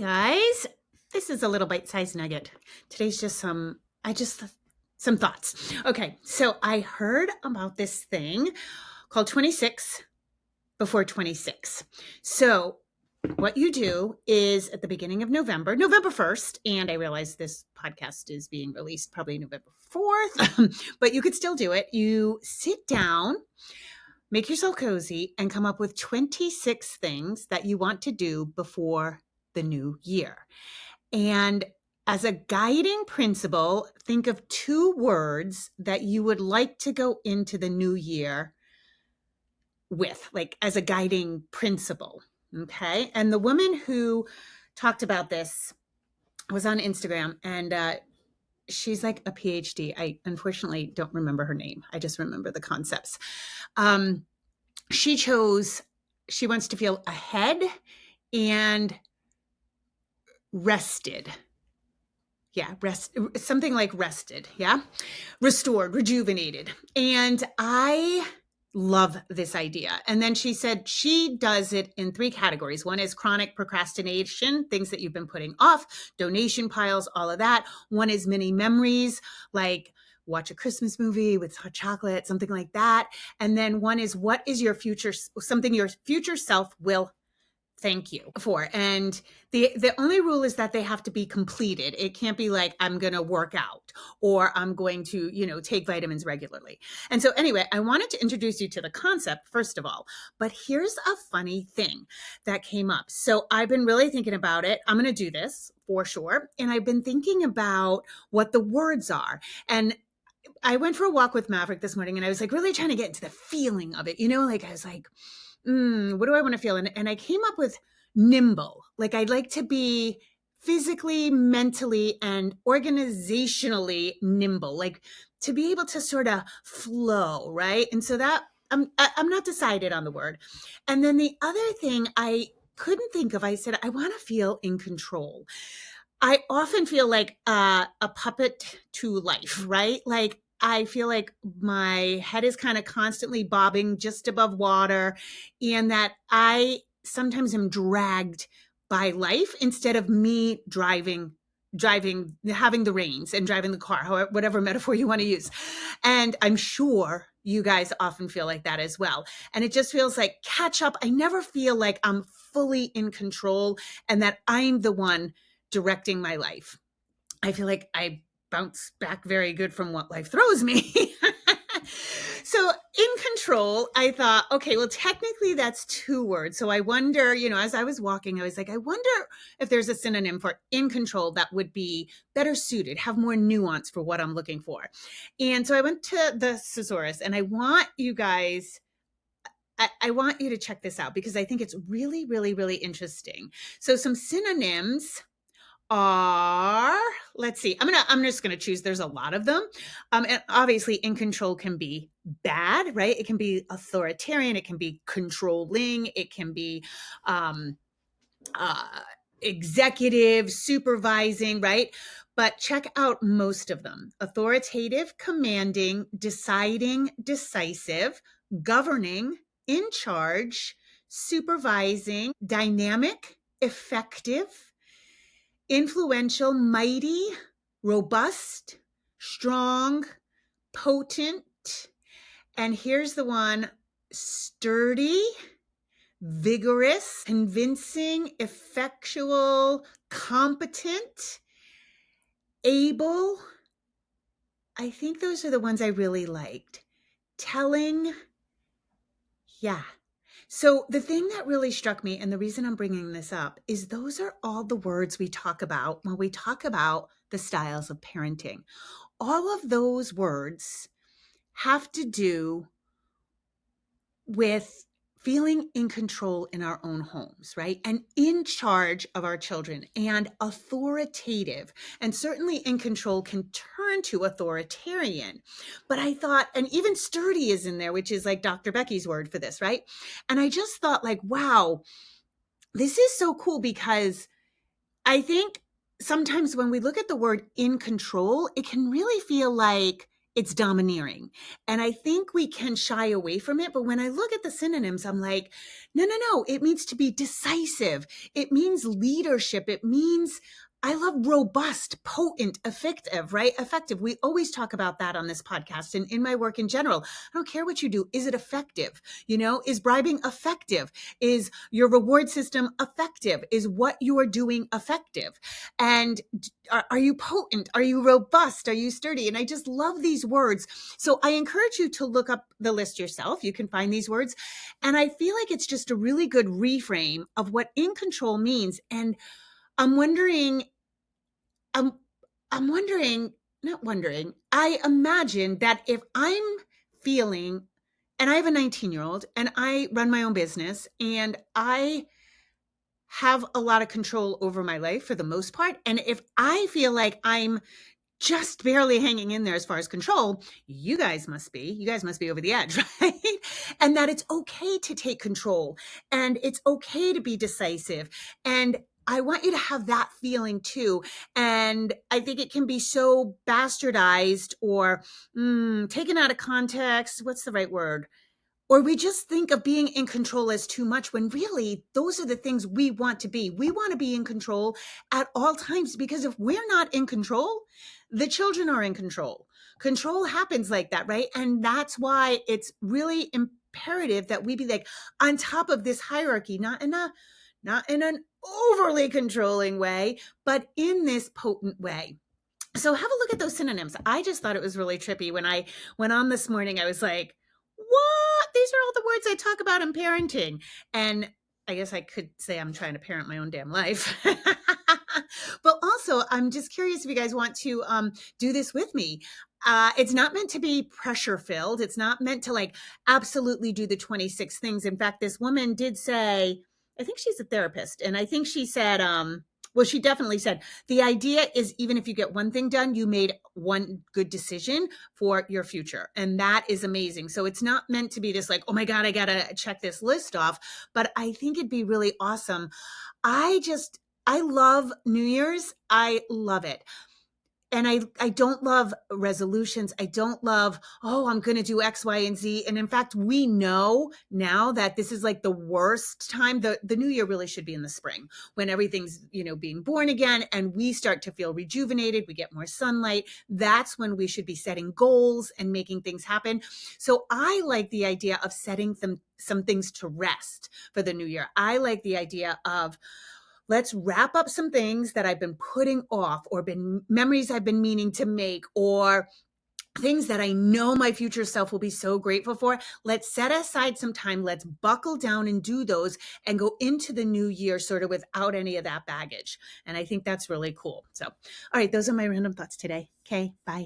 guys. This is a little bite-sized nugget. Today's just some thoughts. Okay, so I heard about this thing called 26 before 26. So what you do is at the beginning of November 1st, and I realize this podcast is being released probably November 4th, but you could still do it. You sit down, make yourself cozy, and come up with 26 things that you want to do before the new year. And as a guiding principle, think of 2 words that you would like to go into the new year with, like as a guiding principle. Okay. And the woman who talked about this was on Instagram, and she's like a PhD. I unfortunately don't remember her name. I just remember the concepts. She wants to feel ahead and rested. Yeah, something like rested. Yeah. Restored, rejuvenated. And I love this idea. And then she said she does it in 3 categories. One is chronic procrastination, things that you've been putting off, donation piles, all of that. One is mini memories, like watch a Christmas movie with hot chocolate, something like that. And then one is what is your future, something your future self will thank you for. And the only rule is that they have to be completed. It can't be like, I'm going to work out or I'm going to, take vitamins regularly. And so anyway, I wanted to introduce you to the concept, first of all, but here's a funny thing that came up. So I've been really thinking about it. I'm going to do this for sure. And I've been thinking about what the words are. And I went for a walk with Maverick this morning, and I was like really trying to get into the feeling of it. I was like, what do I want to feel? And I came up with nimble. Like I'd like to be physically, mentally, and organizationally nimble, like to be able to sort of flow, right? And so that I'm not decided on the word. And then the other thing I couldn't think of, I said, I want to feel in control. I often feel like a puppet to life, right? Like I feel like my head is kind of constantly bobbing just above water, and that I sometimes am dragged by life instead of me driving, having the reins and driving the car, whatever metaphor you want to use. And I'm sure you guys often feel like that as well. And it just feels like catch up. I never feel like I'm fully in control and that I'm the one directing my life. I feel like I bounce back very good from what life throws me. So in control, I thought, okay, well, technically that's 2 words. So I wonder, as I was walking, I was like, I wonder if there's a synonym for in control that would be better suited, have more nuance for what I'm looking for. And so I went to the thesaurus, and I want you guys, I want you to check this out because I think it's really, really, really interesting. So some synonyms are, let's see, I'm just going to choose, there's a lot of them. And obviously in control can be bad, right? It can be authoritarian. It can be controlling. It can be executive, supervising, right? But check out most of them: authoritative, commanding, deciding, decisive, governing, in charge, supervising, dynamic, effective, influential, mighty, robust, strong, potent. And here's the one: sturdy, vigorous, convincing, effectual, competent, able. I think those are the ones I really liked. Telling. Yeah. So the thing that really struck me, and the reason I'm bringing this up, is those are all the words we talk about when we talk about the styles of parenting. All of those words have to do with feeling in control in our own homes, right? And in charge of our children, and authoritative. And certainly in control can turn to authoritarian. But I thought, and even sturdy is in there, which is like Dr. Becky's word for this, right? And I just thought like, wow, this is so cool, because I think sometimes when we look at the word in control, it can really feel like it's domineering. And I think we can shy away from it. But when I look at the synonyms, I'm like, no, no, no. It means to be decisive. It means leadership. It means, I love robust, potent, effective, right? Effective. We always talk about that on this podcast and in my work in general. I don't care what you do. Is it effective? Is bribing effective? Is your reward system effective? Is what you are doing effective? And are you potent? Are you robust? Are you sturdy? And I just love these words. So I encourage you to look up the list yourself. You can find these words. And I feel like it's just a really good reframe of what in control means. And I'm wondering, I'm wondering, not wondering, I imagine that if I'm feeling, and I have a 19-year-old and I run my own business and I have a lot of control over my life for the most part. And if I feel like I'm just barely hanging in there as far as control, you guys must be over the edge, right? And that it's okay to take control and it's okay to be decisive. And I want you to have that feeling too. And I think it can be so bastardized or taken out of context. What's the right word? Or we just think of being in control as too much when really those are the things we want to be. We want to be in control at all times because if we're not in control, the children are in control. Control happens like that, right? And that's why it's really imperative that we be like on top of this hierarchy, not in an overly controlling way, but in this potent way. So have a look at those synonyms. I just thought it was really trippy when I went on this morning. I was like, what? These are all the words I talk about in parenting. And I guess I could say I'm trying to parent my own damn life. But also, I'm just curious if you guys want to do this with me. It's not meant to be pressure filled. It's not meant to like absolutely do the 26 things. In fact, this woman did say, I think she's a therapist, and I think she said, well, she definitely said the idea is even if you get one thing done, you made one good decision for your future. And that is amazing. So it's not meant to be this like, oh my God, I got to check this list off. But I think it'd be really awesome. I love New Year's. I love it. And I don't love resolutions. I don't love, oh, I'm going to do X, Y, and Z. And in fact, we know now that this is like the worst time. The new year really should be in the spring when everything's, being born again and we start to feel rejuvenated. We get more sunlight. That's when we should be setting goals and making things happen. So I like the idea of setting some things to rest for the new year. I like the idea of, let's wrap up some things that I've been putting off or memories I've been meaning to make or things that I know my future self will be so grateful for. Let's set aside some time. Let's buckle down and do those and go into the new year sort of without any of that baggage. And I think that's really cool. So, all right, those are my random thoughts today. Okay, bye.